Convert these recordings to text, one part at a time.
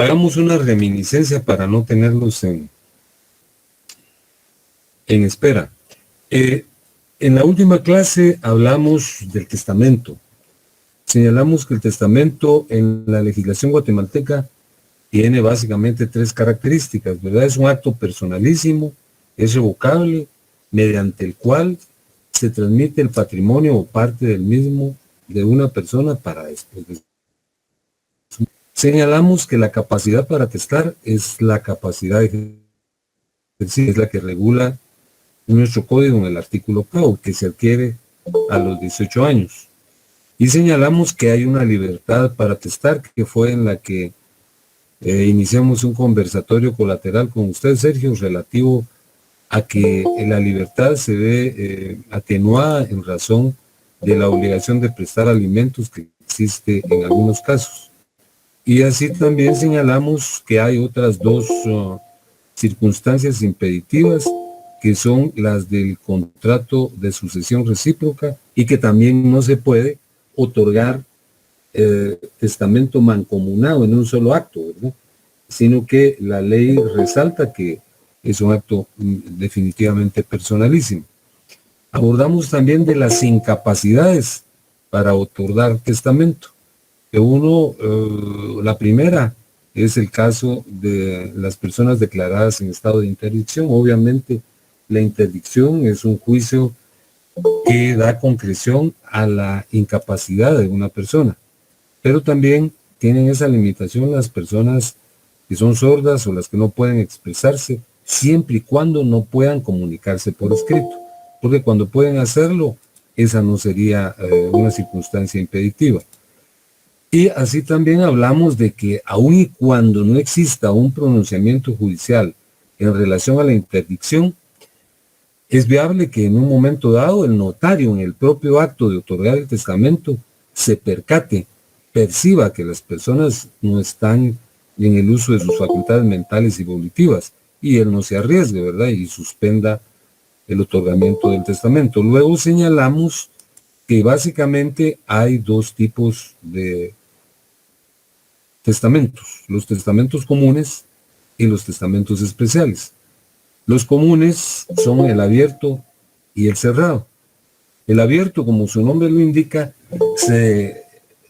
Hagamos una reminiscencia para no tenerlos en espera. En la última clase hablamos del testamento. Señalamos que el testamento en la legislación guatemalteca tiene básicamente tres características, ¿verdad? Es un acto personalísimo, es revocable, mediante el cual se transmite el patrimonio o parte del mismo de una persona para después. Señalamos que la capacidad para testar es la capacidad de ejercicio, es la que regula nuestro código en el artículo octavo, que se adquiere a los 18 años. Y señalamos que hay una libertad para testar, que fue en la que iniciamos un conversatorio colateral con usted, Sergio, relativo a que la libertad se ve atenuada en razón de la obligación de prestar alimentos que existe en algunos casos. Y así también señalamos que hay otras dos circunstancias impeditivas, que son las del contrato de sucesión recíproca y que también no se puede otorgar testamento mancomunado en un solo acto, ¿verdad? Sino que la ley resalta que es un acto definitivamente personalísimo. Abordamos también de las incapacidades para otorgar testamento. La primera es el caso de las personas declaradas en estado de interdicción. Obviamente, la interdicción es un juicio que da concreción a la incapacidad de una persona, pero también tienen esa limitación las personas que son sordas o las que no pueden expresarse, siempre y cuando no puedan comunicarse por escrito, porque cuando pueden hacerlo, esa no sería una circunstancia impeditiva. Y así también hablamos de que aun y cuando no exista un pronunciamiento judicial en relación a la interdicción, es viable que en un momento dado el notario en el propio acto de otorgar el testamento se perciba que las personas no están en el uso de sus facultades mentales y volitivas, y él no se arriesgue, ¿verdad? Y suspenda el otorgamiento del testamento. Luego señalamos que básicamente hay dos tipos de testamentos: los testamentos comunes y los testamentos especiales. Los comunes son el abierto y el cerrado. El abierto, como su nombre lo indica, se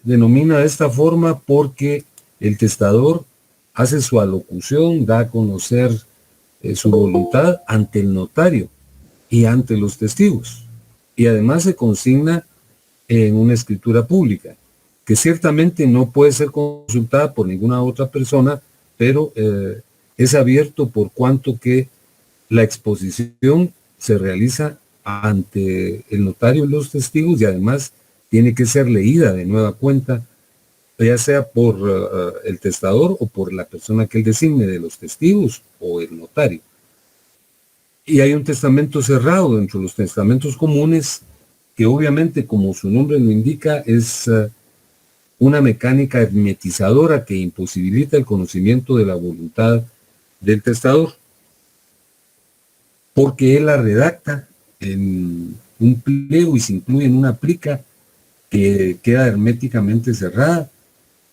denomina de esta forma porque el testador hace su alocución, da a conocer su voluntad ante el notario y ante los testigos. Y además se consigna en una escritura pública, que ciertamente no puede ser consultada por ninguna otra persona, pero es abierto por cuanto que la exposición se realiza ante el notario y los testigos, y además tiene que ser leída de nueva cuenta, ya sea por el testador o por la persona que él designe, de los testigos o el notario. Y hay un testamento cerrado dentro de los testamentos comunes, que obviamente, como su nombre lo indica, es una mecánica hermetizadora que imposibilita el conocimiento de la voluntad del testador, porque él la redacta en un pliego y se incluye en una plica que queda herméticamente cerrada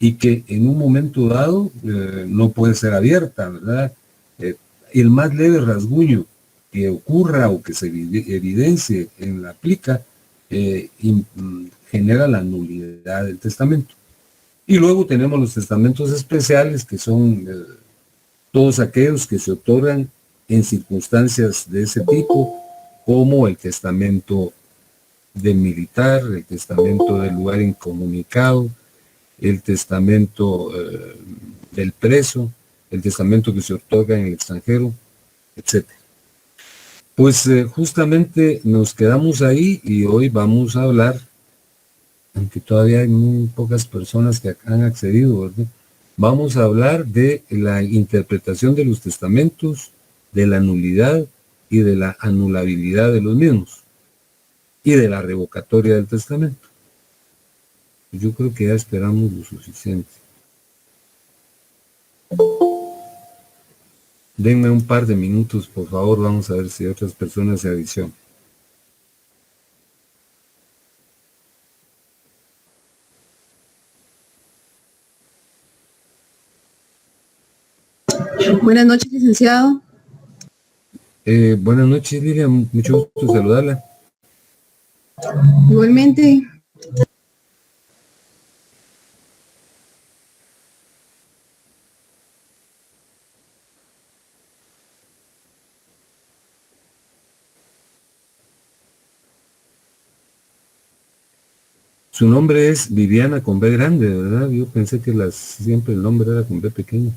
y que en un momento dado no puede ser abierta, ¿verdad? El más leve rasguño que ocurra o que se evidencie en la plica genera la nulidad del testamento. Y luego tenemos los testamentos especiales, que son todos aquellos que se otorgan en circunstancias de ese tipo, como el testamento del militar, el testamento del lugar incomunicado, el testamento del preso, el testamento que se otorga en el extranjero, etc. Pues justamente nos quedamos ahí y hoy vamos a hablar, aunque todavía hay muy pocas personas que han accedido, ¿verdad? Vamos a hablar de la interpretación de los testamentos, de la nulidad y de la anulabilidad de los mismos, y de la revocatoria del testamento. Yo creo que ya esperamos lo suficiente. Denme un par de minutos, por favor, vamos a ver si otras personas se adicionan. Buenas noches, licenciado. Buenas noches, Lilian. Mucho gusto saludarla. Igualmente. Su nombre es Viviana con B grande, ¿verdad? Yo pensé que siempre el nombre era con B pequeño.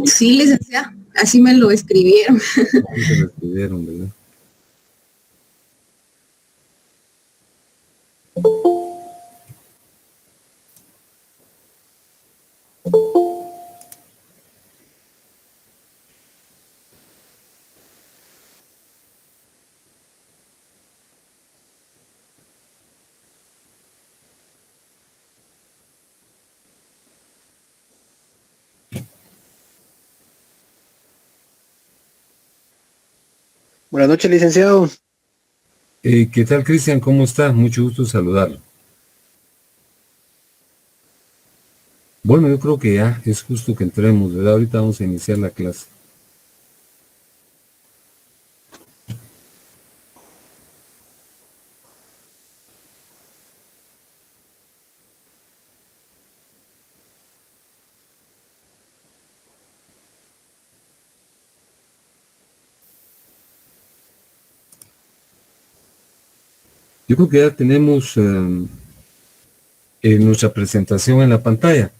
Sí, licenciado. Así me lo escribieron. Así se lo escribieron, ¿verdad? Buenas noches, licenciado. ¿Qué tal, Cristian? ¿Cómo está? Mucho gusto saludarlo. Bueno, yo creo que ya es justo que entremos, ¿verdad? Ahorita vamos a iniciar la clase. Yo creo que ya tenemos nuestra presentación en la pantalla.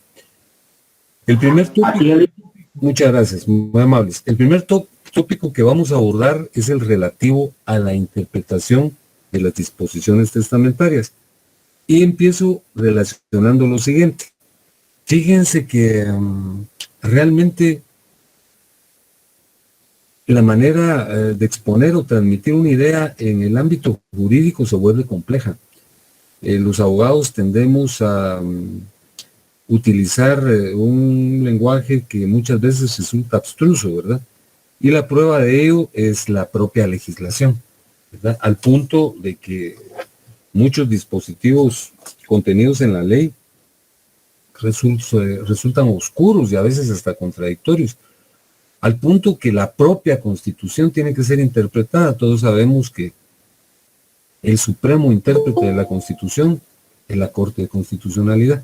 El primer tópico, muchas gracias, muy amables. El primer tópico que vamos a abordar es el relativo a la interpretación de las disposiciones testamentarias. Y empiezo relacionando lo siguiente. Fíjense que realmente la manera de exponer o transmitir una idea en el ámbito jurídico se vuelve compleja. Los abogados tendemos a utilizar un lenguaje que muchas veces resulta abstruso, ¿verdad? Y la prueba de ello es la propia legislación, ¿verdad? Al punto de que muchos dispositivos contenidos en la ley resultan oscuros y a veces hasta contradictorios, al punto que la propia Constitución tiene que ser interpretada. Todos sabemos que el supremo intérprete de la Constitución es la Corte de Constitucionalidad.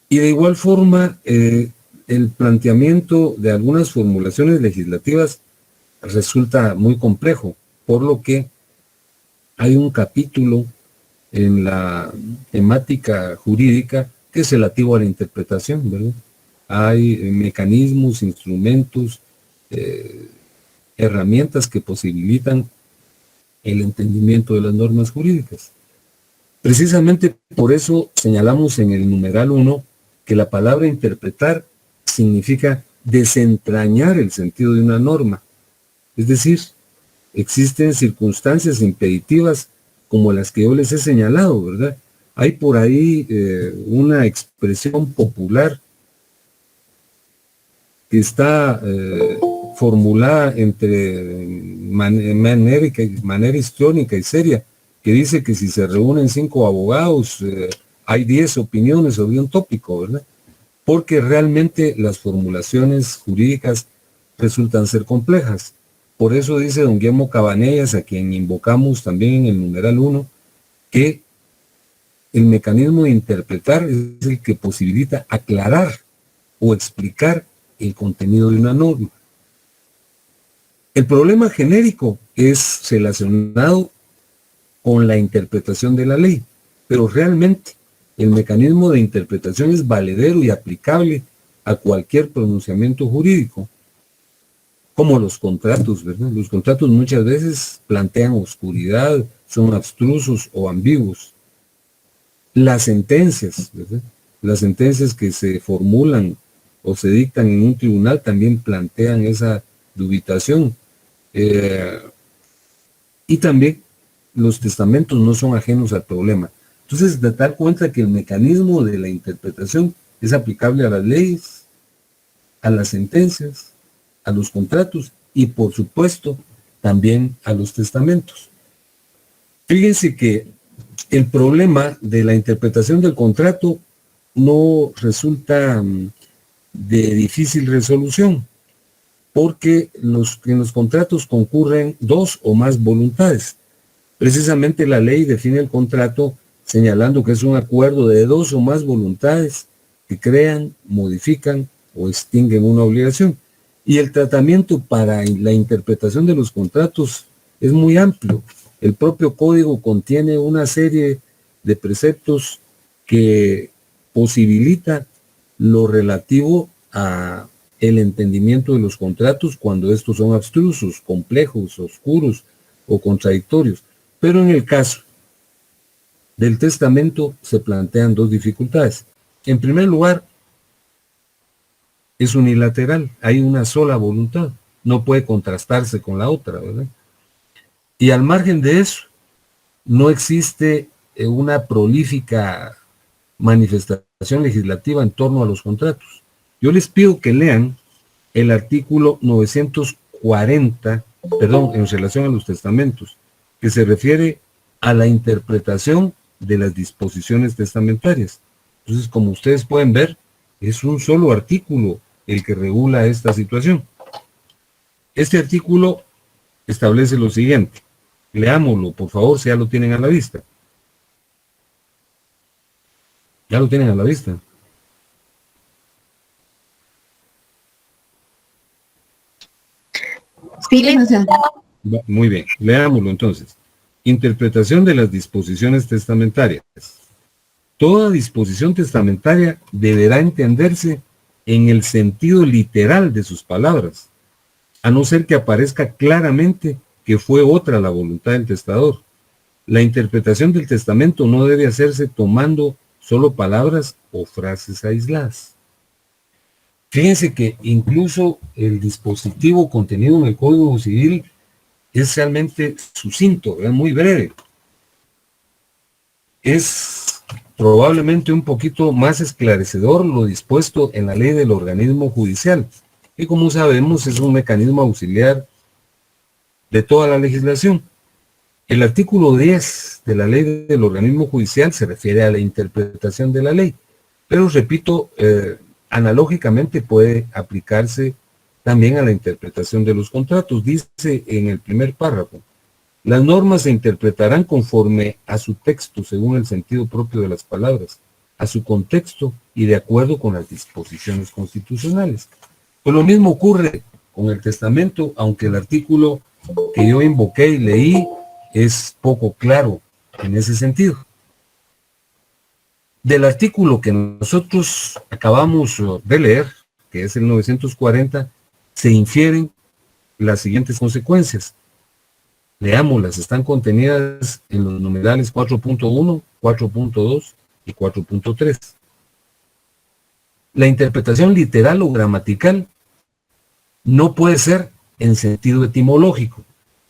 Y de igual forma, el planteamiento de algunas formulaciones legislativas resulta muy complejo, por lo que hay un capítulo en la temática jurídica que es relativo a la interpretación, ¿verdad? Hay mecanismos, instrumentos, herramientas que posibilitan el entendimiento de las normas jurídicas. Precisamente por eso señalamos en el numeral 1 que la palabra interpretar significa desentrañar el sentido de una norma. Es decir, existen circunstancias impeditivas como las que yo les he señalado, ¿verdad? Hay por ahí una expresión popular que está formulada entre manera histriónica y seria, que dice que si se reúnen 5 abogados, hay 10 opiniones sobre un tópico, ¿verdad? Porque realmente las formulaciones jurídicas resultan ser complejas. Por eso dice don Guillermo Cabanellas, a quien invocamos también en el numeral 1, que el mecanismo de interpretar es el que posibilita aclarar o explicar el contenido de una norma. El problema genérico es relacionado con la interpretación de la ley, pero realmente el mecanismo de interpretación es valedero y aplicable a cualquier pronunciamiento jurídico, como los contratos, ¿verdad? Los contratos muchas veces plantean oscuridad, son abstrusos o ambiguos. Las sentencias, ¿verdad? Las sentencias que se formulan o se dictan en un tribunal también plantean esa dubitación. Y también los testamentos no son ajenos al problema. Entonces, de dar cuenta que el mecanismo de la interpretación es aplicable a las leyes, a las sentencias, a los contratos y, por supuesto, también a los testamentos. Fíjense que el problema de la interpretación del contrato no resulta de difícil resolución, porque en los contratos concurren dos o más voluntades. Precisamente la ley define el contrato señalando que es un acuerdo de dos o más voluntades que crean, modifican o extinguen una obligación. Y el tratamiento para la interpretación de los contratos es muy amplio. El propio código contiene una serie de preceptos que posibilita lo relativo a el entendimiento de los contratos cuando estos son abstrusos, complejos, oscuros o contradictorios. Pero en el caso del testamento se plantean dos dificultades. En primer lugar, es unilateral, hay una sola voluntad, no puede contrastarse con la otra, ¿verdad? Y al margen de eso, no existe una prolífica manifestación legislativa en torno a los contratos. Yo les pido que lean el artículo 940, en relación a los testamentos, que se refiere a la interpretación de las disposiciones testamentarias. Entonces, como ustedes pueden ver, es un solo artículo el que regula esta situación. Este artículo establece lo siguiente. Leámoslo, por favor, si ya lo tienen a la vista. Ya lo tienen a la vista. Sí, licenciado. Muy bien, leámoslo entonces. Interpretación de las disposiciones testamentarias. Toda disposición testamentaria deberá entenderse en el sentido literal de sus palabras, a no ser que aparezca claramente que fue otra la voluntad del testador. La interpretación del testamento no debe hacerse tomando solo palabras o frases aisladas. Fíjense que incluso el dispositivo contenido en el Código Civil es realmente sucinto, es muy breve. Es probablemente un poquito más esclarecedor lo dispuesto en la ley del organismo judicial, que como sabemos es un mecanismo auxiliar de toda la legislación. El artículo 10 de la ley del organismo judicial se refiere a la interpretación de la ley, pero repito, analógicamente puede aplicarse también a la interpretación de los contratos. Dice en el primer párrafo, las normas se interpretarán conforme a su texto, según el sentido propio de las palabras, a su contexto y de acuerdo con las disposiciones constitucionales. Pues lo mismo ocurre con el testamento, aunque el artículo que yo invoqué y leí es poco claro en ese sentido. Del artículo que nosotros acabamos de leer, que es el 940, se infieren las siguientes consecuencias. Leámoslas, están contenidas en los numerales 4.1, 4.2 y 4.3. La interpretación literal o gramatical no puede ser en sentido etimológico,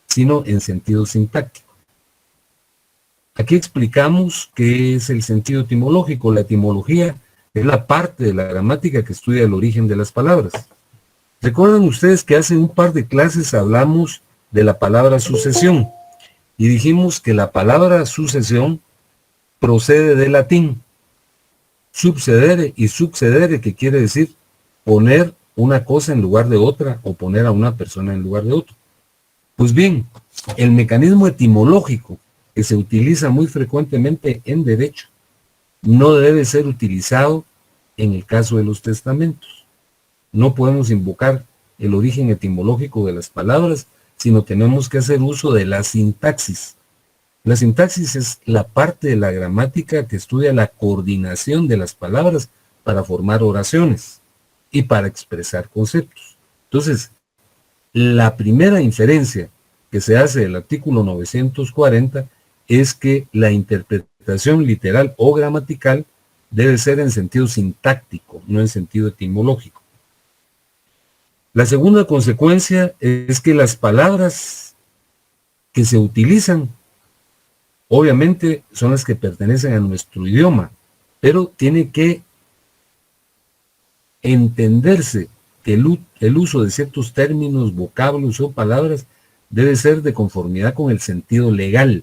sino en sentido sintáctico. Aquí explicamos qué es el sentido etimológico. La etimología es la parte de la gramática que estudia el origen de las palabras. Recuerdan ustedes que hace un par de clases hablamos de la palabra sucesión y dijimos que la palabra sucesión procede del latín subcedere y succedere, que quiere decir poner una cosa en lugar de otra o poner a una persona en lugar de otro. Pues bien, el mecanismo etimológico que se utiliza muy frecuentemente en derecho no debe ser utilizado en el caso de los testamentos. No podemos invocar el origen etimológico de las palabras, sino tenemos que hacer uso de la sintaxis. La sintaxis es la parte de la gramática que estudia la coordinación de las palabras para formar oraciones y para expresar conceptos. Entonces, la primera inferencia que se hace del artículo 940 es que la interpretación literal o gramatical debe ser en sentido sintáctico, no en sentido etimológico. La segunda consecuencia es que las palabras que se utilizan, obviamente, son las que pertenecen a nuestro idioma, pero tiene que entenderse que el uso de ciertos términos, vocablos o palabras debe ser de conformidad con el sentido legal.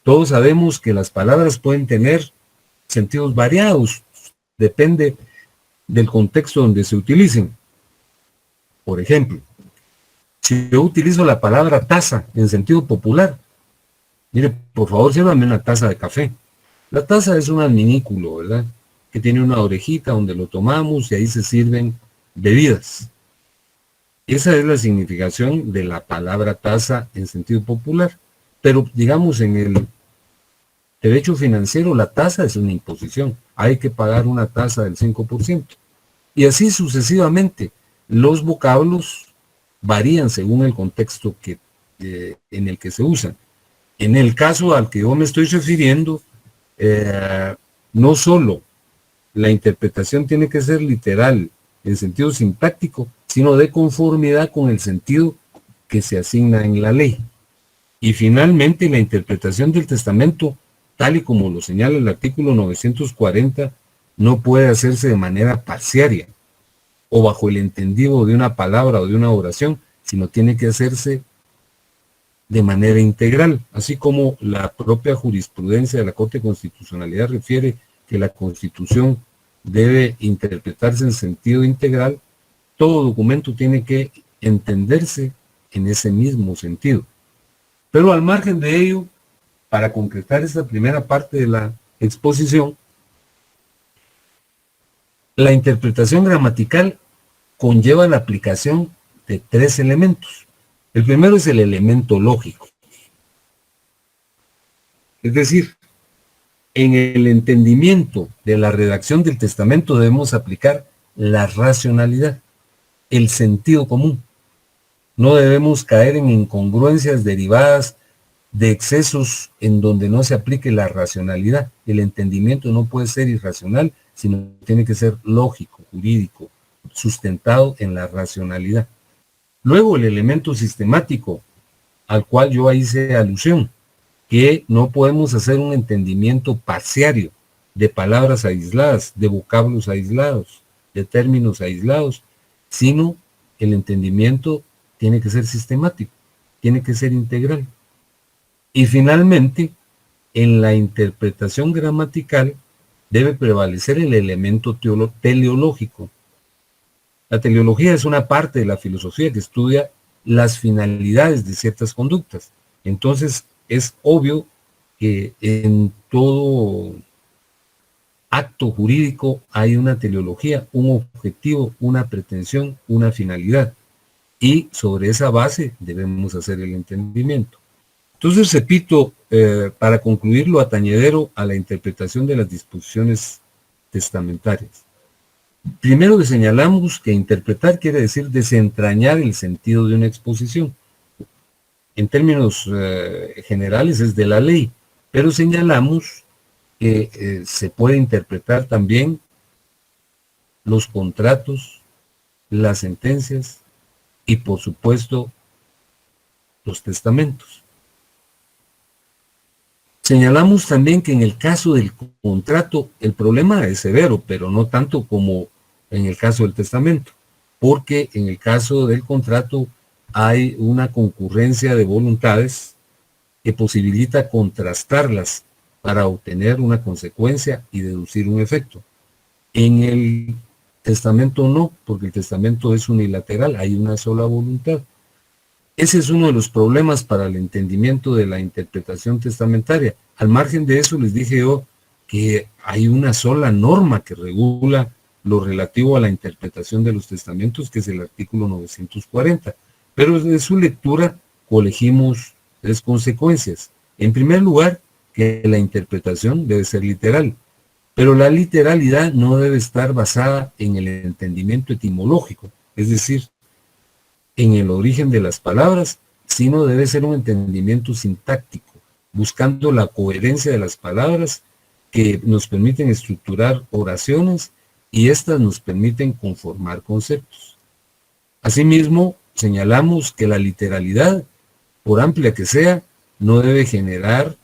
Todos sabemos que las palabras pueden tener sentidos variados, depende del contexto donde se utilicen. Por ejemplo, si yo utilizo la palabra taza en sentido popular, mire, por favor, sírvame una taza de café. La taza es un adminículo, ¿verdad? Que tiene una orejita donde lo tomamos y ahí se sirven bebidas. Esa es la significación de la palabra taza en sentido popular. Pero, digamos, en el derecho financiero, la tasa es una imposición. Hay que pagar una tasa del 5%. Y así sucesivamente. Los vocablos varían según el contexto en el que se usan. En el caso al que yo me estoy refiriendo, no solo la interpretación tiene que ser literal en sentido sintáctico, sino de conformidad con el sentido que se asigna en la ley. Y finalmente, la interpretación del testamento, tal y como lo señala el artículo 940, no puede hacerse de manera parciaria o bajo el entendido de una palabra o de una oración, sino tiene que hacerse de manera integral, así como la propia jurisprudencia de la Corte de Constitucionalidad refiere que la Constitución debe interpretarse en sentido integral. Todo documento tiene que entenderse en ese mismo sentido. Pero al margen de ello, para concretar esta primera parte de la exposición, la interpretación gramatical conlleva la aplicación de 3 elementos. El primero es el elemento lógico. Es decir, en el entendimiento de la redacción del testamento debemos aplicar la racionalidad, el sentido común. No debemos caer en incongruencias derivadas de excesos en donde no se aplique la racionalidad. El entendimiento no puede ser irracional, sino tiene que ser lógico, jurídico, sustentado en la racionalidad. Luego el elemento sistemático, al cual yo hice alusión, que no podemos hacer un entendimiento parciario de palabras aisladas, de vocablos aislados, de términos aislados, sino el entendimiento tiene que ser sistemático, tiene que ser integral. Y finalmente, en la interpretación gramatical debe prevalecer el elemento teleológico. La teleología es una parte de la filosofía que estudia las finalidades de ciertas conductas. Entonces, es obvio que en todo acto jurídico hay una teleología, un objetivo, una pretensión, una finalidad. Y sobre esa base debemos hacer el entendimiento. Entonces, repito, para concluir lo atañedero a la interpretación de las disposiciones testamentarias. Primero señalamos que interpretar quiere decir desentrañar el sentido de una exposición. En términos generales es de la ley, pero señalamos que se puede interpretar también los contratos, las sentencias y, por supuesto, los testamentos. Señalamos también que en el caso del contrato el problema es severo, pero no tanto como en el caso del testamento, porque en el caso del contrato hay una concurrencia de voluntades que posibilita contrastarlas para obtener una consecuencia y deducir un efecto. En el testamento no, porque el testamento es unilateral, hay una sola voluntad. Ese es uno de los problemas para el entendimiento de la interpretación testamentaria. Al margen de eso, les dije yo que hay una sola norma que regula lo relativo a la interpretación de los testamentos, que es el artículo 940. Pero de su lectura colegimos 3 consecuencias. En primer lugar, que la interpretación debe ser literal, pero la literalidad no debe estar basada en el entendimiento etimológico, es decir, en el origen de las palabras, sino debe ser un entendimiento sintáctico, buscando la coherencia de las palabras que nos permiten estructurar oraciones y éstas nos permiten conformar conceptos. Asimismo, señalamos que la literalidad, por amplia que sea, no debe generar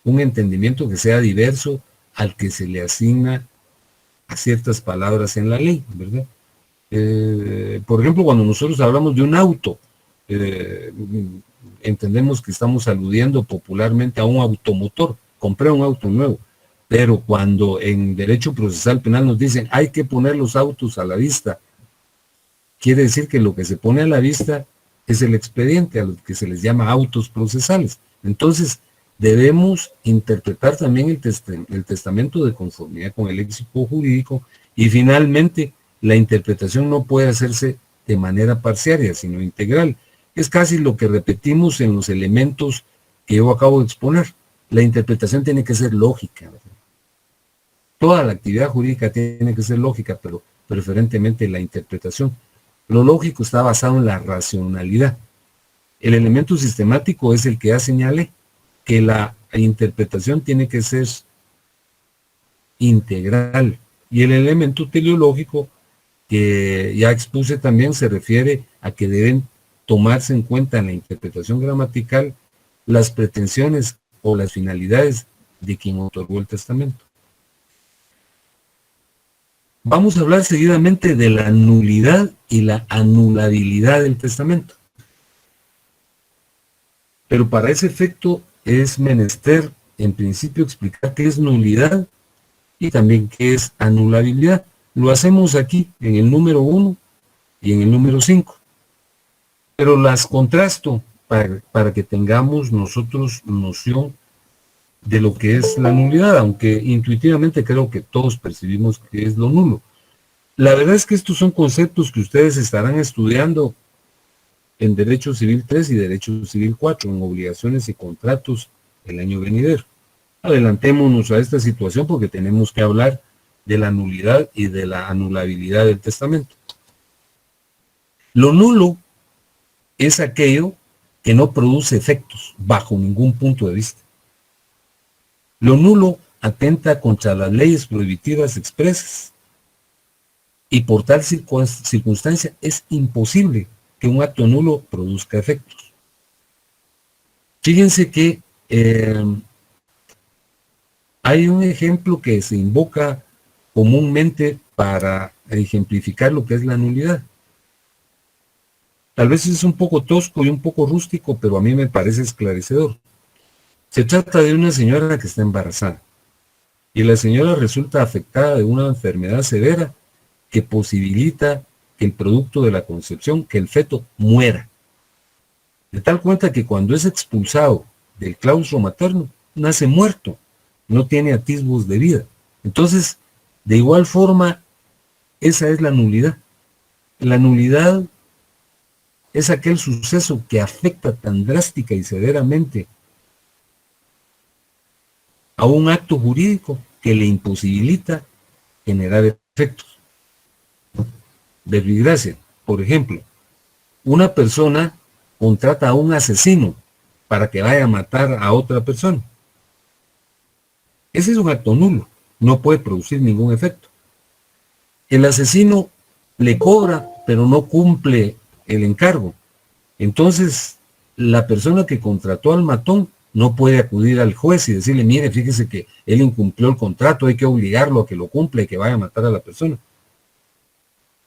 un entendimiento que sea diverso al que se le asigna a ciertas palabras en la ley, ¿verdad? Por ejemplo, cuando nosotros hablamos de un auto, entendemos que estamos aludiendo popularmente a un automotor. Compré un auto nuevo, Pero cuando en derecho procesal penal nos dicen hay que poner los autos a la vista, quiere decir que lo que se pone a la vista es el expediente, a lo que se les llama autos procesales. Entonces, debemos interpretar también el testamento de conformidad con el léxico jurídico, y finalmente la interpretación no puede hacerse de manera parcial, sino integral. Es casi lo que repetimos en los elementos que yo acabo de exponer. La interpretación tiene que ser lógica, ¿verdad? Toda la actividad jurídica tiene que ser lógica, pero preferentemente la interpretación. Lo lógico está basado en la racionalidad. El elemento sistemático es el que ya señalé, que la interpretación tiene que ser integral. Y el elemento teleológico, que ya expuse también, se refiere a que deben tomarse en cuenta en la interpretación gramatical las pretensiones o las finalidades de quien otorgó el testamento. Vamos a hablar seguidamente de la nulidad y la anulabilidad del testamento. Pero para ese efecto es menester, en principio, explicar qué es nulidad y también qué es anulabilidad. Lo hacemos aquí, en el número 1 y en el número 5. Pero las contrasto para que tengamos nosotros noción de lo que es la nulidad, aunque intuitivamente creo que todos percibimos que es lo nulo. La verdad es que estos son conceptos que ustedes estarán estudiando en Derecho Civil 3 y Derecho Civil 4, en obligaciones y contratos el año venidero. Adelantémonos a esta situación porque tenemos que hablar de la nulidad y de la anulabilidad del testamento. Lo nulo es aquello que no produce efectos bajo ningún punto de vista. Lo nulo atenta contra las leyes prohibitivas expresas y por tal circunstancia es imposible que un acto nulo produzca efectos. Fíjense que hay un ejemplo que se invoca comúnmente para ejemplificar lo que es la nulidad. Tal vez es un poco tosco y un poco rústico, pero a mí me parece esclarecedor. Se trata de una señora que está embarazada y la señora resulta afectada de una enfermedad severa que posibilita que el producto de la concepción, que el feto, muera. De tal cuenta que cuando es expulsado del claustro materno, nace muerto, no tiene atisbos de vida. Entonces, de igual forma, esa es la nulidad. La nulidad es aquel suceso que afecta tan drástica y severamente a un acto jurídico que le imposibilita generar efectos. Verbigracia, por ejemplo, una persona contrata a un asesino para que vaya a matar a otra persona. Ese es un acto nulo, no puede producir ningún efecto. El asesino le cobra, pero no cumple el encargo. Entonces, la persona que contrató al matón no puede acudir al juez y decirle, mire, fíjese que él incumplió el contrato, hay que obligarlo a que lo cumpla y que vaya a matar a la persona.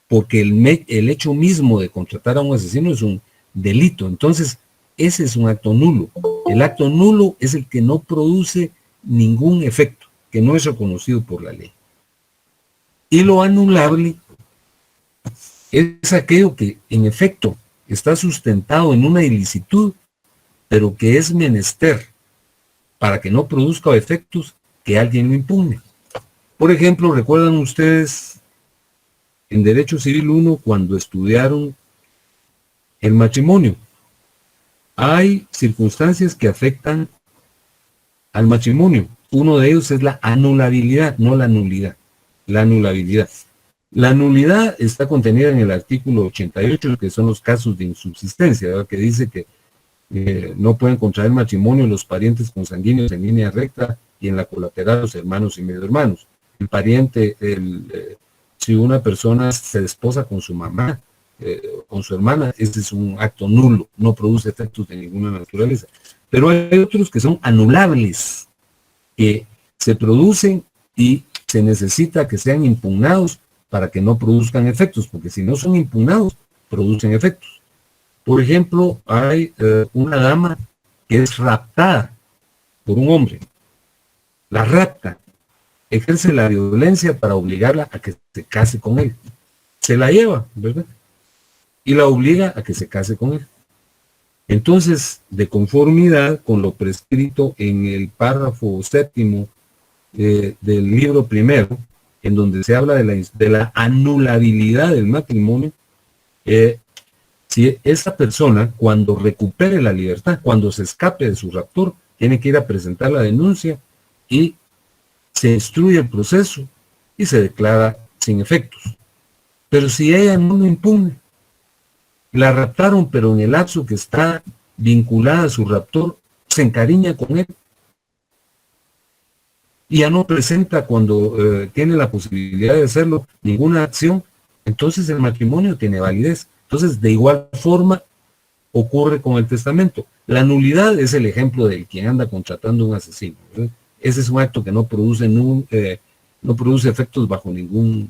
Porque el hecho mismo de contratar a un asesino es un delito. Entonces, ese es un acto nulo. El acto nulo es el que no produce ningún efecto, que no es reconocido por la ley. Y lo anulable es aquello que, en efecto, está sustentado en una ilicitud, pero que es menester, para que no produzca efectos, que alguien lo impugne. Por ejemplo, ¿recuerdan ustedes en Derecho Civil 1 cuando estudiaron el matrimonio? Hay circunstancias que afectan al matrimonio. Uno de ellos es la anulabilidad, no la nulidad. La anulabilidad. La nulidad está contenida en el artículo 88, que son los casos de insubsistencia, ¿verdad? Que dice que no pueden contraer matrimonio los parientes consanguíneos en línea recta y en la colateral los hermanos y medio hermanos. El pariente, si una persona se desposa con su mamá, con su hermana, ese es un acto nulo, no produce efectos de ninguna naturaleza. Pero hay otros que son anulables, que se producen y se necesita que sean impugnados para que no produzcan efectos, porque si no son impugnados, producen efectos. Por ejemplo, hay una dama que es raptada por un hombre. La rapta. ejerce la violencia para obligarla a que se case con él. Se la lleva, ¿verdad? Y la obliga a que se case con él. Entonces, de conformidad con lo prescrito en el párrafo 7º del libro primero, en donde se habla de la anulabilidad del matrimonio, si esa persona, cuando recupere la libertad, cuando se escape de su raptor, tiene que ir a presentar la denuncia y se instruye el proceso y se declara sin efectos. Pero si ella no lo impugna, la raptaron, pero en el lapso que está vinculada a su raptor, se encariña con él y ya no presenta, cuando tiene la posibilidad de hacerlo, ninguna acción, entonces el matrimonio tiene validez. Entonces, de igual forma, ocurre con el testamento. La nulidad es el ejemplo de quien anda contratando a un asesino, ¿verdad? Ese es un acto que no produce efectos bajo ningún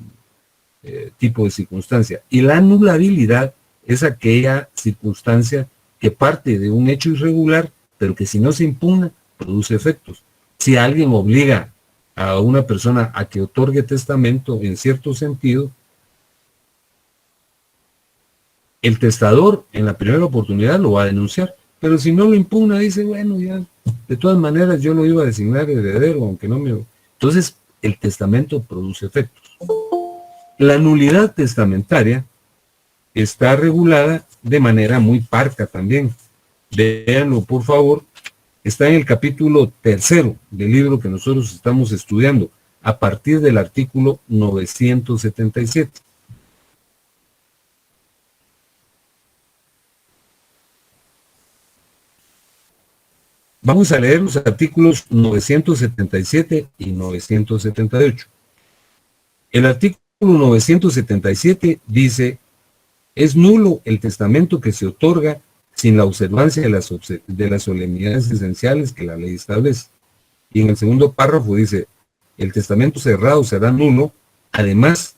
tipo de circunstancia. Y la anulabilidad es aquella circunstancia que parte de un hecho irregular, pero que si no se impugna, produce efectos. Si alguien obliga a una persona a que otorgue testamento en cierto sentido, el testador en la primera oportunidad lo va a denunciar, pero si no lo impugna, dice, bueno, ya, de todas maneras yo lo iba a designar heredero, aunque no me... Entonces, el testamento produce efectos. La nulidad testamentaria está regulada de manera muy parca también. Véanlo, por favor. Está en el capítulo 3 del libro que nosotros estamos estudiando, a partir del artículo 977. Vamos a leer los artículos 977 y 978. El artículo 977 dice: es nulo el testamento que se otorga sin la observancia de las solemnidades esenciales que la ley establece. Y en el segundo párrafo dice: el testamento cerrado será nulo, además,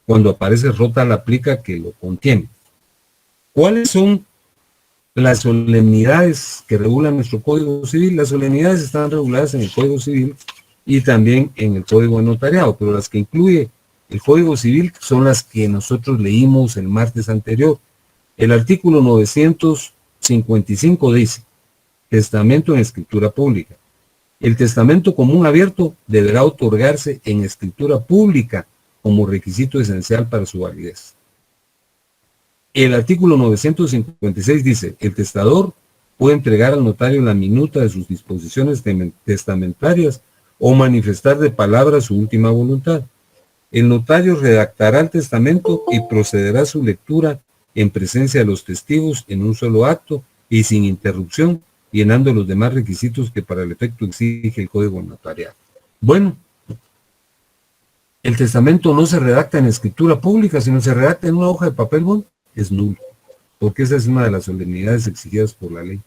cuando aparece rota la plica que lo contiene. ¿Cuáles son las solemnidades que regulan nuestro Código Civil? Las solemnidades están reguladas en el Código Civil y también en el Código de Notariado, pero las que incluye el Código Civil son las que nosotros leímos el martes anterior. El artículo 955 dice: testamento en escritura pública. El testamento común abierto deberá otorgarse en escritura pública como requisito esencial para su validez. El artículo 956 dice: el testador puede entregar al notario la minuta de sus disposiciones testamentarias o manifestar de palabra su última voluntad. El notario redactará el testamento y procederá a su lectura en presencia de los testigos en un solo acto y sin interrupción, llenando los demás requisitos que para el efecto exige el Código Notarial. Bueno, el testamento no se redacta en escritura pública, sino se redacta en una hoja de papel bond, es nulo, porque esa es una de las solemnidades exigidas por la ley.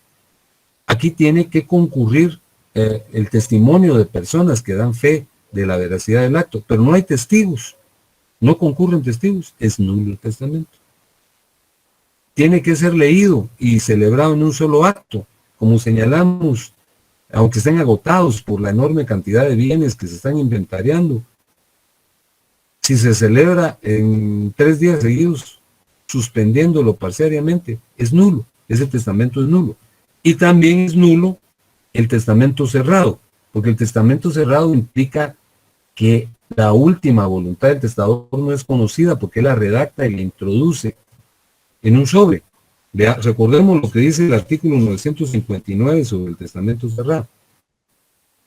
Aquí tiene que concurrir el testimonio de personas que dan fe de la veracidad del acto, pero no hay testigos, no concurren testigos, es nulo el testamento. Tiene que ser leído y celebrado en un solo acto, como señalamos, aunque estén agotados por la enorme cantidad de bienes que se están inventariando. Si se celebra en 3 días seguidos, suspendiéndolo parcialmente, es nulo, ese testamento es nulo. Y también es nulo el testamento cerrado, porque el testamento cerrado implica que la última voluntad del testador no es conocida, porque él la redacta y la introduce en un sobre. Recordemos lo que dice el artículo 959 sobre el testamento cerrado.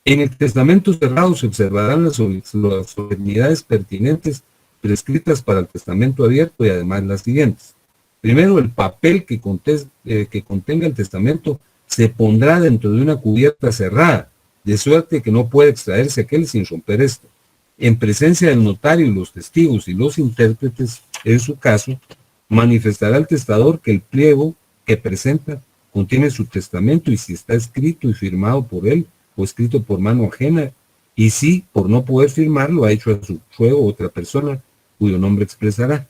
En el testamento cerrado se observarán las solemnidades pertinentes prescritas para el testamento abierto y además las siguientes. Primero, el papel que contenga el testamento se pondrá dentro de una cubierta cerrada, de suerte que no puede extraerse aquel sin romper esto. En presencia del notario y los testigos y los intérpretes, en su caso, manifestará el testador que el pliego que presenta contiene su testamento y si está escrito y firmado por él o escrito por mano ajena, y si, por no poder firmarlo, ha hecho a su fuego otra persona cuyo nombre expresará.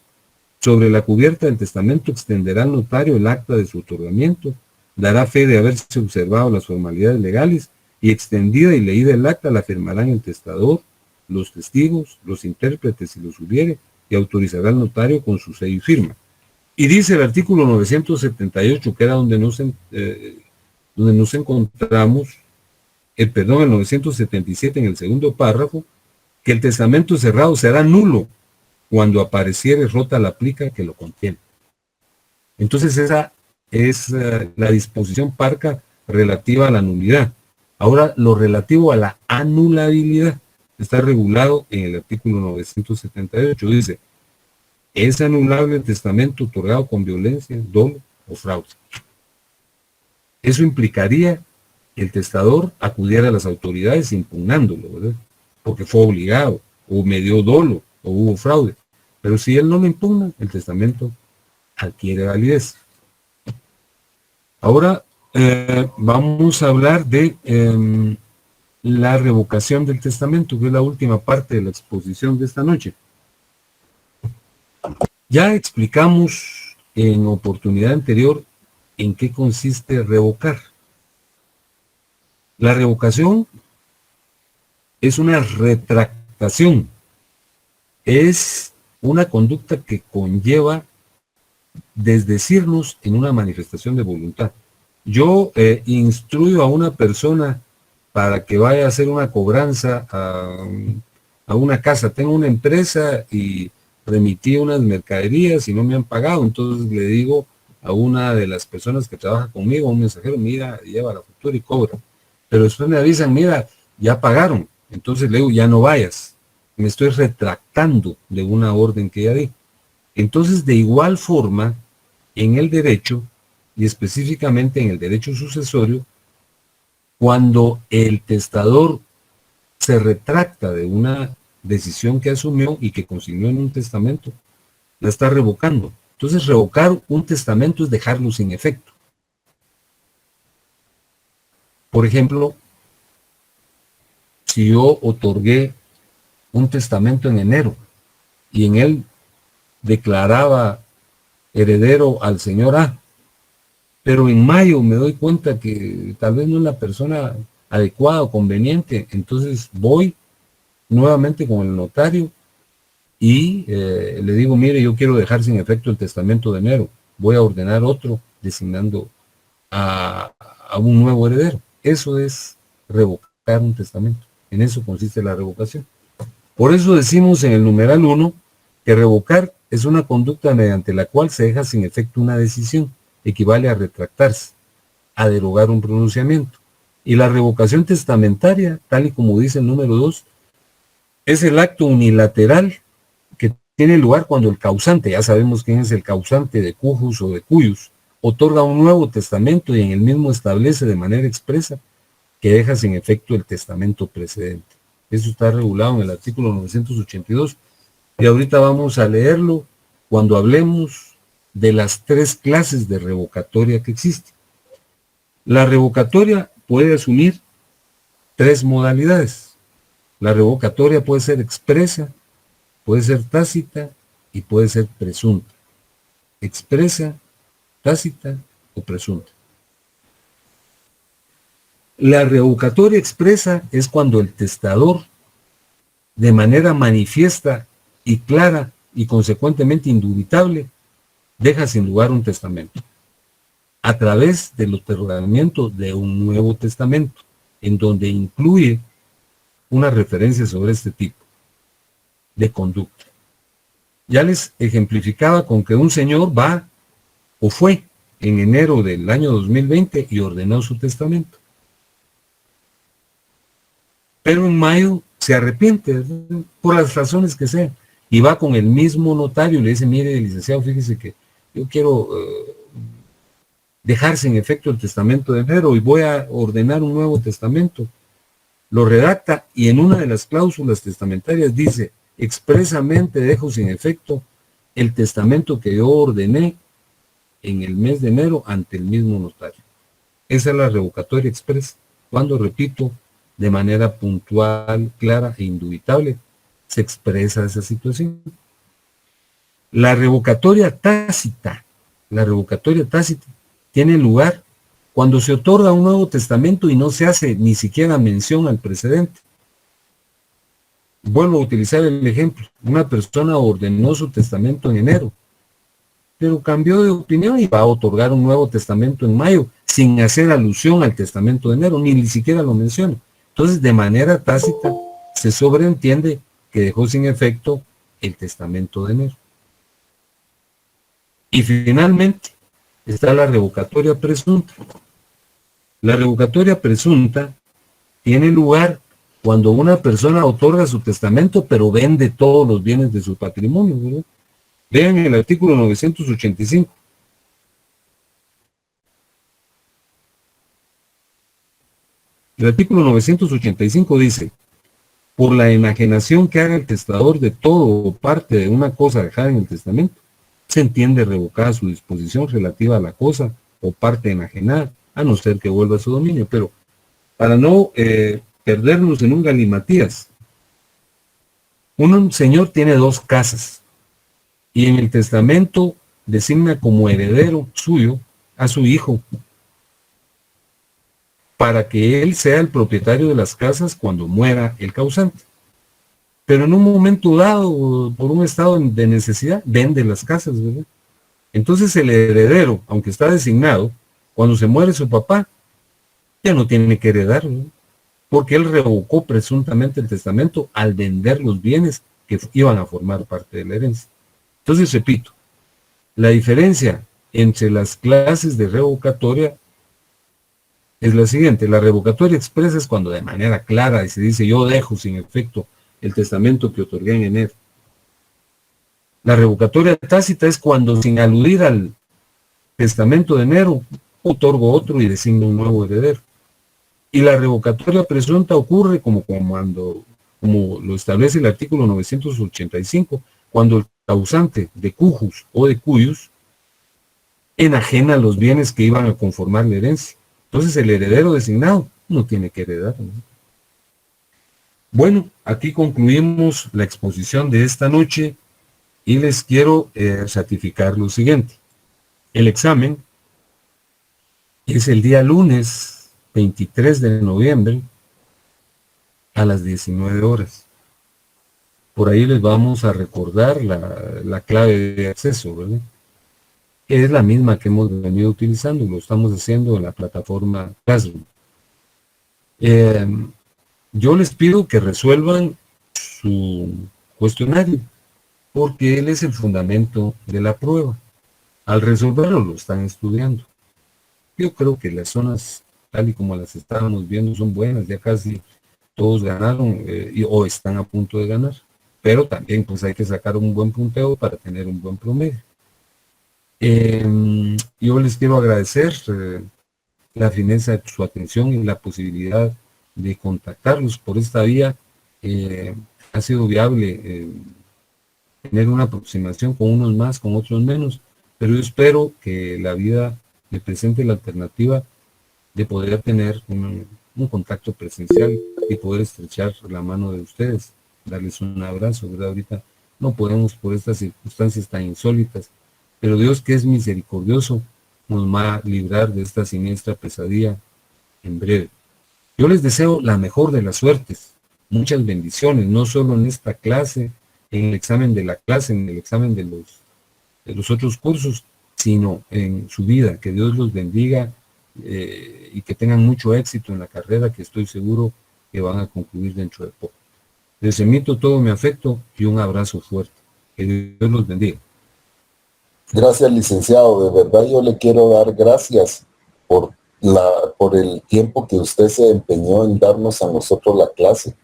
Sobre la cubierta del testamento extenderá al notario el acta de su otorgamiento, dará fe de haberse observado las formalidades legales y extendida y leída el acta la firmarán el testador los testigos, los intérpretes si los hubiere, y autorizará al notario con su sello y firma. Y dice el artículo 978, que era donde nos encontramos, el 977 en el segundo párrafo, que el testamento cerrado será nulo cuando apareciere rota la plica que lo contiene. Entonces esa es la disposición parca relativa a la nulidad. Ahora, lo relativo a la anulabilidad está regulado en el artículo 978. Dice, es anulable el testamento otorgado con violencia, dolo o fraude. Eso implicaría que el testador acudiera a las autoridades impugnándolo, ¿verdad? Porque fue obligado, o me dio dolo, o hubo fraude. Pero si él no lo impugna, el testamento adquiere validez. Ahora vamos a hablar de la revocación del testamento, que es la última parte de la exposición de esta noche. Ya explicamos en oportunidad anterior en qué consiste revocar. La revocación es una retractación, es una conducta que conlleva desdecirnos en una manifestación de voluntad. Yo instruyo a una persona para que vaya a hacer una cobranza a una casa. Tengo una empresa y remití unas mercaderías y no me han pagado, entonces le digo a una de las personas que trabaja conmigo, un mensajero, mira, lleva la factura y cobra. Pero después me avisan, mira, ya pagaron. Entonces le digo, ya no vayas. Me estoy retractando de una orden que ya di. Entonces, de igual forma, en el derecho, y específicamente en el derecho sucesorio, cuando el testador se retracta de una decisión que asumió y que consignó en un testamento, la está revocando. Entonces, revocar un testamento es dejarlo sin efecto. Por ejemplo, si yo otorgué un testamento en enero y en él declaraba heredero al señor A, pero en mayo me doy cuenta que tal vez no es la persona adecuada o conveniente, entonces voy nuevamente con el notario y le digo, mire, yo quiero dejar sin efecto el testamento de enero, voy a ordenar otro designando a un nuevo heredero. Eso es revocar un testamento, en eso consiste la revocación. Por eso decimos en el numeral 1 que revocar es una conducta mediante la cual se deja sin efecto una decisión, equivale a retractarse, a derogar un pronunciamiento. Y la revocación testamentaria, tal y como dice el número 2, es el acto unilateral que tiene lugar cuando el causante, ya sabemos quién es el causante de cujus o de cuyus, otorga un nuevo testamento y en el mismo establece de manera expresa que deja sin efecto el testamento precedente. Eso está regulado en el artículo 982 y ahorita vamos a leerlo cuando hablemos de las 3 clases de revocatoria que existen. La revocatoria puede asumir 3 modalidades. La revocatoria puede ser expresa, puede ser tácita y puede ser presunta. Expresa, tácita o presunta. La revocatoria expresa es cuando el testador, de manera manifiesta y clara y consecuentemente indubitable, deja sin lugar un testamento, a través del otorgamiento de un nuevo testamento, en donde incluye una referencia sobre este tipo de conducta. Ya les ejemplificaba con que un señor va o fue en enero del año 2020 y ordenó su testamento. Pero en mayo se arrepiente, ¿verdad? Por las razones que sean, y va con el mismo notario y le dice, mire, licenciado, fíjese que yo quiero dejar sin efecto el testamento de enero y voy a ordenar un nuevo testamento. Lo redacta y en una de las cláusulas testamentarias dice, expresamente dejo sin efecto el testamento que yo ordené en el mes de enero ante el mismo notario. Esa es la revocatoria expresa, cuando, repito, de manera puntual, clara e indubitable, se expresa esa situación. La revocatoria tácita tiene lugar cuando se otorga un nuevo testamento y no se hace ni siquiera mención al precedente. Vuelvo a utilizar el ejemplo. Una persona ordenó su testamento en enero, pero cambió de opinión y va a otorgar un nuevo testamento en mayo, sin hacer alusión al testamento de enero, ni siquiera lo menciona. Entonces, de manera tácita, se sobreentiende que dejó sin efecto el testamento de enero. Y finalmente, está la revocatoria presunta. La revocatoria presunta tiene lugar cuando una persona otorga su testamento, pero vende todos los bienes de su patrimonio, ¿verdad? Vean el artículo 985. El artículo 985 dice: por la enajenación que haga el testador de todo o parte de una cosa dejada en el testamento, se entiende revocada su disposición relativa a la cosa o parte enajenada, a no ser que vuelva a su dominio. Pero para no perdernos en un galimatías, un señor tiene 2 casas y en el testamento designa como heredero suyo a su hijo, para que él sea el propietario de las casas cuando muera el causante. Pero en un momento dado, por un estado de necesidad, vende las casas, ¿verdad? Entonces el heredero, aunque está designado, cuando se muere su papá, ya no tiene que heredar, ¿verdad? Porque él revocó presuntamente el testamento al vender los bienes que iban a formar parte de la herencia. Entonces, repito, la diferencia entre las clases de revocatoria es la siguiente. La revocatoria expresa es cuando de manera clara y se dice: yo dejo sin efecto el testamento que otorgué en enero. La revocatoria tácita es cuando, sin aludir al testamento de enero, otorgo otro y designo un nuevo heredero. Y la revocatoria presunta ocurre como lo establece el artículo 985, cuando el causante de cujus o de cuyus enajena los bienes que iban a conformar la herencia. Entonces el heredero designado no tiene que heredar, ¿no? Bueno, aquí concluimos la exposición de esta noche y les quiero ratificar lo siguiente. El examen es el día lunes 23 de noviembre a las 19 horas. Por ahí les vamos a recordar la clave de acceso, ¿verdad? Que es la misma que hemos venido utilizando, lo estamos haciendo en la plataforma Classroom. Yo les pido que resuelvan su cuestionario, porque él es el fundamento de la prueba. Al resolverlo lo están estudiando. Yo creo que las zonas, tal y como las estábamos viendo, son buenas, ya casi todos ganaron o están a punto de ganar. Pero también pues hay que sacar un buen punteo para tener un buen promedio. Yo les quiero agradecer la fineza de su atención y la posibilidad de contactarlos por esta vía. Ha sido viable tener una aproximación con unos más, con otros menos, pero yo espero que la vida me presente la alternativa de poder tener un contacto presencial y poder estrechar la mano de ustedes, darles un abrazo, ¿verdad? Ahorita no podemos por estas circunstancias tan insólitas, pero Dios, que es misericordioso, nos va a librar de esta siniestra pesadilla en breve. Yo les deseo la mejor de las suertes, muchas bendiciones, no solo en esta clase, en el examen de la clase, en el examen de los otros cursos, sino en su vida. Que Dios los bendiga y que tengan mucho éxito en la carrera que estoy seguro que van a concluir dentro de poco. Les emito todo mi afecto y un abrazo fuerte. Que Dios los bendiga. Gracias, licenciado. De verdad yo le quiero dar gracias por el tiempo que usted se empeñó en darnos a nosotros la clase.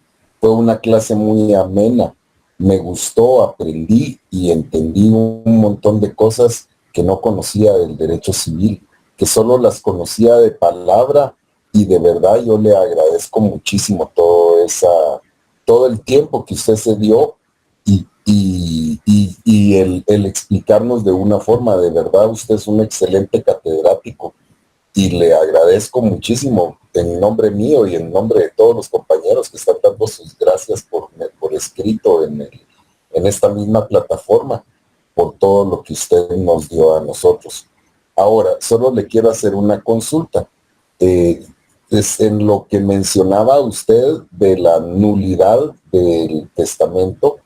Fue una clase muy amena. Me gustó, aprendí y entendí un montón de cosas que no conocía del derecho civil, que solo las conocía de palabra, y de verdad yo le agradezco muchísimo todo el tiempo que usted se dio y el explicarnos de una forma. De verdad usted es un excelente catedrático y le agradezco muchísimo en nombre mío y en nombre de todos los compañeros que están dando sus gracias por escrito en esta misma plataforma, por todo lo que usted nos dio a nosotros. Ahora, solo le quiero hacer una consulta. es en lo que mencionaba usted de la nulidad del testamento,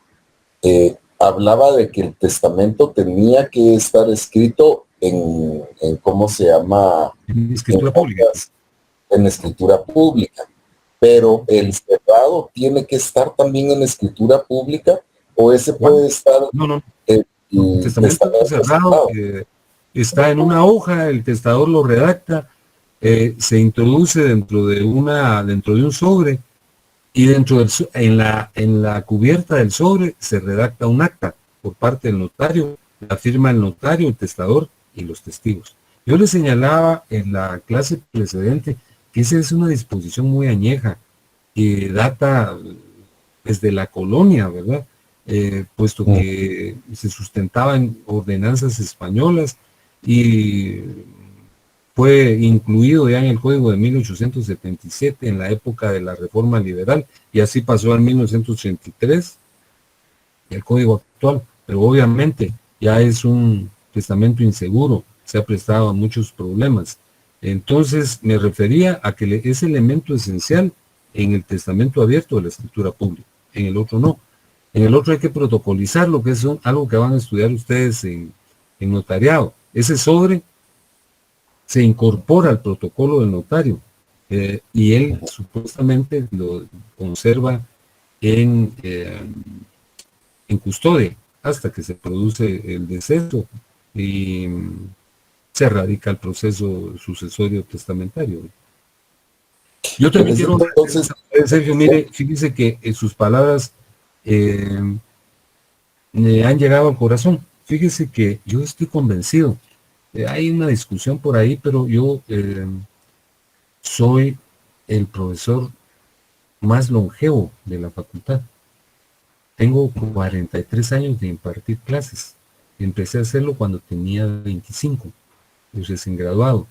hablaba de que el testamento tenía que estar escrito en ¿cómo se llama? En escritura pública. En escritura pública. Pero el cerrado tiene que estar también en escritura pública, o ese puede estar... No. El testamento cerrado está en una hoja, el testador lo redacta, se introduce dentro de un sobre, y en la cubierta del sobre se redacta un acta por parte del notario, la firma el notario, el testador y los testigos. Yo le señalaba en la clase precedente que esa es una disposición muy añeja, que data desde la colonia, ¿verdad? Puesto que se sustentaba en ordenanzas españolas y fue incluido ya en el Código de 1877 en la época de la Reforma Liberal, y así pasó en 1983 el Código actual, pero obviamente ya es un testamento inseguro, se ha prestado a muchos problemas. Entonces me refería a que es elemento esencial en el testamento abierto de la escritura pública, en el otro no. En el otro hay que protocolizarlo, que es algo que van a estudiar ustedes en notariado. Ese sobre se incorpora al protocolo del notario y él supuestamente lo conserva en custodia hasta que se produce el deceso y se radica el proceso sucesorio testamentario. Yo también quiero, entonces, Sergio, mire, fíjese que sus palabras me han llegado al corazón. Fíjese que yo estoy convencido. Hay una discusión por ahí, pero yo soy el profesor más longevo de la facultad. Tengo 43 años de impartir clases. Empecé a hacerlo cuando tenía 25, recién graduado.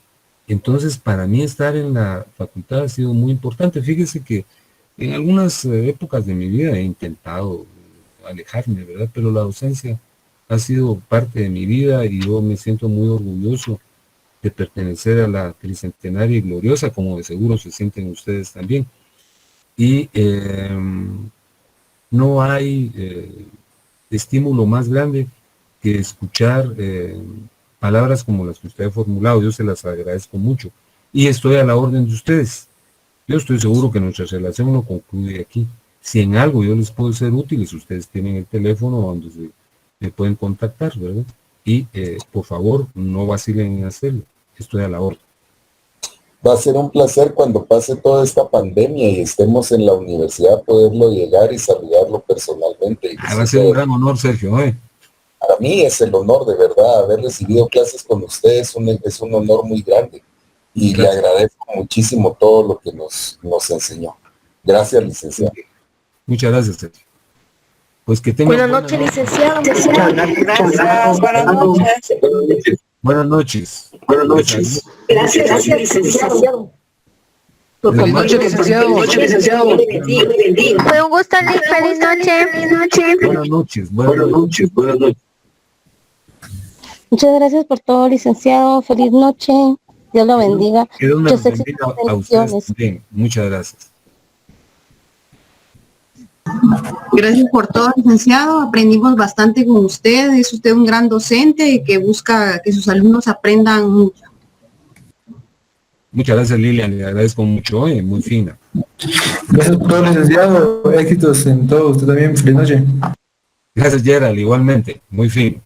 Entonces, para mí estar en la facultad ha sido muy importante. Fíjese que en algunas épocas de mi vida he intentado alejarme, ¿verdad? Pero la docencia ha sido parte de mi vida y yo me siento muy orgulloso de pertenecer a la tricentenaria y gloriosa, como de seguro se sienten ustedes también. Y no hay estímulo más grande que escuchar palabras como las que usted ha formulado. Yo se las agradezco mucho y estoy a la orden de ustedes. Yo estoy seguro que nuestra relación no concluye aquí. Si en algo yo les puedo ser útiles, ustedes tienen el teléfono donde me pueden contactar, ¿verdad? Y por favor, no vacilen en hacerlo. Estoy a la orden. Va a ser un placer cuando pase toda esta pandemia y estemos en la universidad poderlo llegar y saludarlo personalmente. Va a ser un gran honor, Sergio. Para mí es el honor, de verdad, haber recibido clases con ustedes, es un honor muy grande. Y gracias. Le agradezco muchísimo todo lo que nos enseñó. Gracias, licenciado. Muchas gracias, Sergio. Pues que tenga buenas noches, licenciado. Gracias. Buenas noches. Buenas noches. Buenas noches. Gracias, licenciado. Buenas noches, licenciado. Fue un gusto, feliz noche. Buenas noches. Muchas gracias por todo, licenciado. Feliz noche. Dios lo bendiga. Que Dios nos bendiga a ustedes también. Muchas gracias. Gracias por todo, licenciado. Aprendimos bastante con usted. Es usted un gran docente que busca que sus alumnos aprendan mucho. Muchas gracias, Lilian. Le agradezco mucho. Muy fina. Gracias por todo, licenciado. Éxitos en todo. Usted también. Feliz noche. Gracias, Gerald. Igualmente. Muy fino.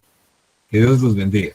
Que Dios los bendiga.